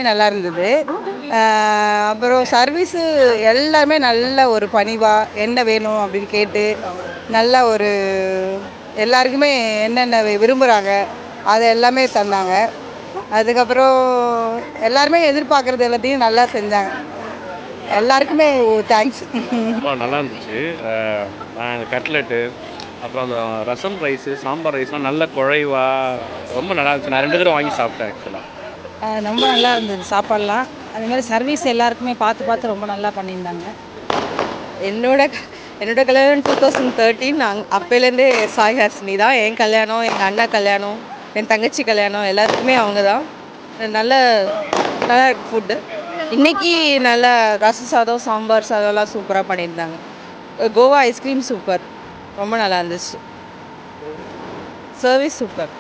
நல்லா இருந்தது. அப்புறம் சர்வீஸு எல்லாமே நல்ல ஒரு பணிவாக என்ன வேணும் அப்படின்னு கேட்டு நல்ல ஒரு எல்லாருக்குமே என்னென்ன விரும்புகிறாங்க அதை எல்லாமே தந்தாங்க. அதுக்கப்புறம் எல்லாருமே எதிர்பார்க்குறது எல்லாத்தையும் நல்லா செஞ்சாங்க. எல்லாருக்குமே தேங்க்ஸ். ரொம்ப நல்லா இருந்துச்சு. நான் கட்லெட்டு, அப்புறம் அந்த ரசம் ரைஸு, சாம்பார் ரைஸ்லாம் நல்ல குழைவா ரொம்ப நல்லா இருந்துச்சு. நான் 2 தடவ வாங்கி சாப்பிட்டேன் ஆக்சுவலா. ரொம்ப நல்லா இருந்தது சாப்பாடெலாம். அதுமாதிரி சர்வீஸ் எல்லாருக்குமே பார்த்து பார்த்து ரொம்ப நல்லா பண்ணியிருந்தாங்க. என்னோட என்னோட கல்யாணம் 2013. அப்போலேருந்தே சாய் ஹாசினி தான். என் கல்யாணம், எங்கள் அண்ணா கல்யாணம், என் தங்கச்சி கல்யாணம் எல்லாத்துக்குமே அவங்க தான். நல்ல நல்லா இருக்கு ஃபுட்டு. இன்றைக்கி நல்லா ரசம் சாதம், சாம்பார் சாதம்லாம் சூப்பராக பண்ணியிருந்தாங்க. கோவா ஐஸ்கிரீம் சூப்பர், ரொம்ப நல்லா இருந்துச்சு. Service super.